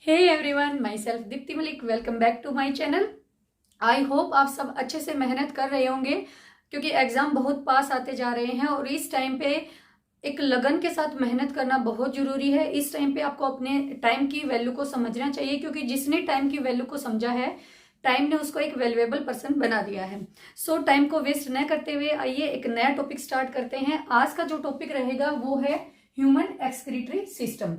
Hey everyone, my self Deepti Malik. Welcome back to my channel. I hope आप सब अच्छे से मेहनत कर रहे होंगे क्योंकि एग्ज़ाम बहुत पास आते जा रहे हैं और इस टाइम पे एक लगन के साथ मेहनत करना बहुत ज़रूरी है। इस टाइम पे आपको अपने टाइम की वैल्यू को समझना चाहिए क्योंकि जिसने टाइम की वैल्यू को समझा है, टाइम ने उसको एक वैल्यूएबल पर्सन बना दिया है। सो टाइम को वेस्ट न करते हुए आइए एक नया टॉपिक स्टार्ट करते हैं। आज का जो टॉपिक रहेगा वो है human excretory system.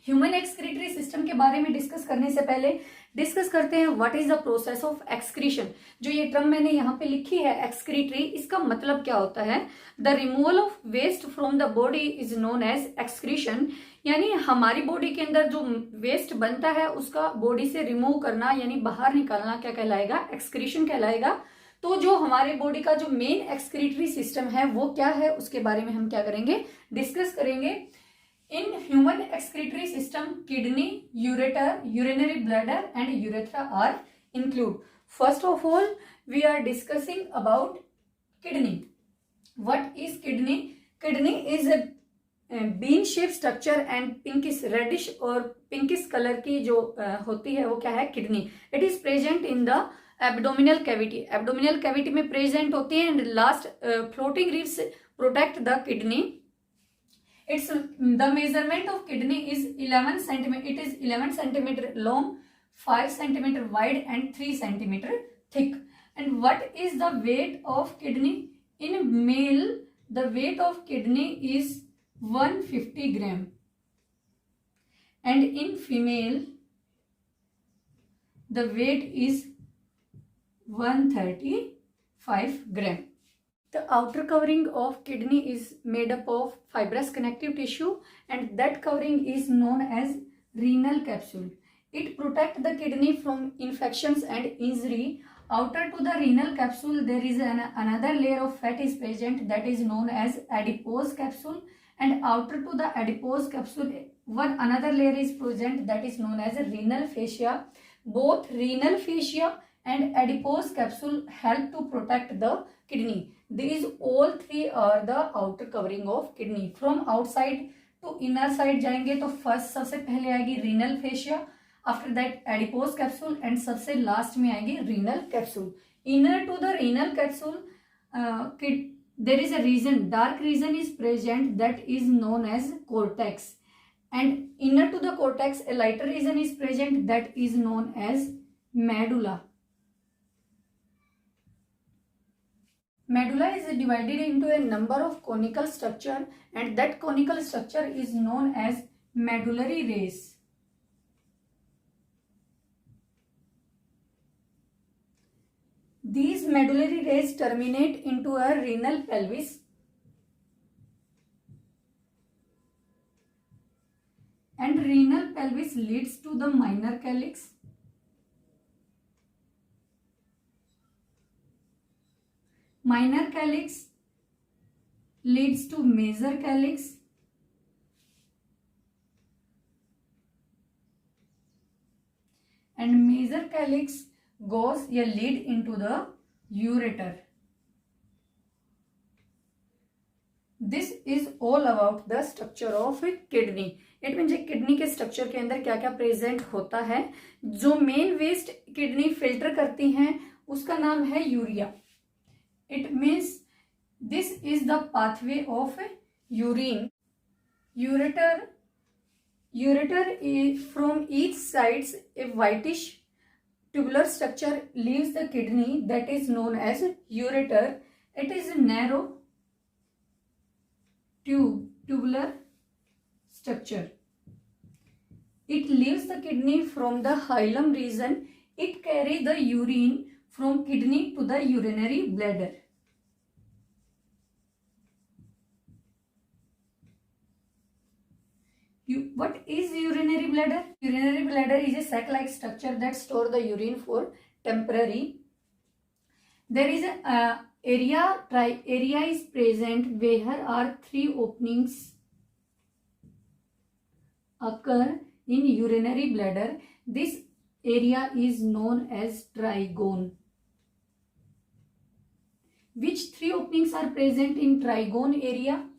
Human excretory system के बारे में डिस्कस करने से पहले डिस्कस करते हैं what is the process of excretion. जो ये टर्म मैंने यहाँ पे लिखी है एक्सक्रीटरी, इसका मतलब क्या होता है? The removal of waste from the body is known as excretion. यानी हमारी बॉडी के अंदर जो वेस्ट बनता है उसका बॉडी से रिमूव करना यानी बाहर निकालना क्या कहलाएगा? एक्सक्रीशन कहलाएगा। तो जो हमारे बॉडी का जो मेन एक्सक्रीटरी सिस्टम है वो क्या है, उसके बारे में हम क्या करेंगे? डिस्कस करेंगे। In human excretory system, kidney, ureter, urinary bladder and urethra are included. First of all, we are discussing about kidney. What is kidney? Kidney is a bean shaped structure and pinkish reddish और pinkish color की जो होती है वो क्या है? kidney. It is present in the abdominal cavity. Abdominal cavity में present होती है and last floating ribs protect the kidney. It's the measurement of kidney is 11 centimeter. It is 11 centimeter long, 5 centimeter wide, and 3 centimeter thick. And what is the weight of kidney? In male, the weight of kidney is 150 gram, and in female, the weight is 135 gram. The outer covering of kidney is made up of fibrous connective tissue and that covering is known as renal capsule. It protects the kidney from infections and injury. Outer to the renal capsule there is another layer of fat is present that is known as adipose capsule, and outer to the adipose capsule another layer is present that is known as renal fascia. Both renal fascia and adipose capsule help to protect the kidney. These all three are the outer covering of kidney. From outside to inner side जाएंगे तो first सबसे पहले आएगी renal fascia, after that adipose capsule and सबसे last में आएगी renal capsule. Inner to the renal capsule there is a region, dark region is present that is known as cortex, and inner to the cortex a lighter region is present that is known as medulla. Medulla is divided into a number of conical structure and that conical structure is known as medullary rays. These medullary rays terminate into a renal pelvis and renal pelvis leads to the minor calyx. Minor calyx leads to major calyx and major calyx goes या lead into the ureter. This is all about the structure of kidney. It mean kidney के structure के अंदर क्या क्या present होता है। जो main waste kidney filter करती हैं उसका नाम है urea. It means this is the pathway of urine. Ureter is from each sides a whitish tubular structure leaves the kidney that is known as ureter. It is a narrow tubular structure. It leaves the kidney from the hilum region. It carries the urine from kidney to the urinary bladder. What is urinary bladder? Urinary bladder is a sac-like structure that stores the urine for temporary. There is a area is present where are three openings occur in urinary bladder. This area is known as trigone. Which three openings are present in trigone area?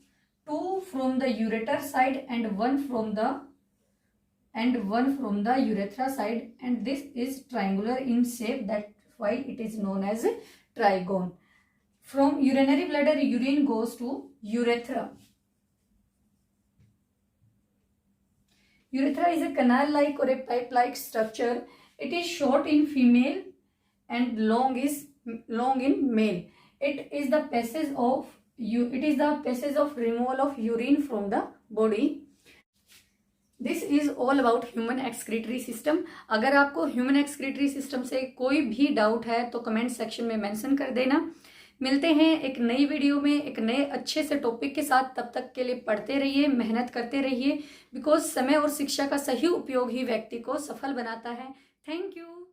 Two from the ureter side and one from the and one from the urethra side, and this is triangular in shape, that's why it is known as trigone. From urinary bladder, urine goes to urethra. Urethra is a canal-like or a pipe-like structure. It is short in female and long in male. It is the passage of removal of urine from the body. This is all about human excretory system. अगर आपको human excretory system से कोई भी doubt है तो comment section में mention कर देना. मिलते हैं एक नई वीडियो में एक नए अच्छे से टॉपिक के साथ. तब तक के लिए पढ़ते रहिए, मेहनत करते रहिए, बिकॉज समय और शिक्षा का सही उपयोग ही व्यक्ति को सफल बनाता है. Thank you.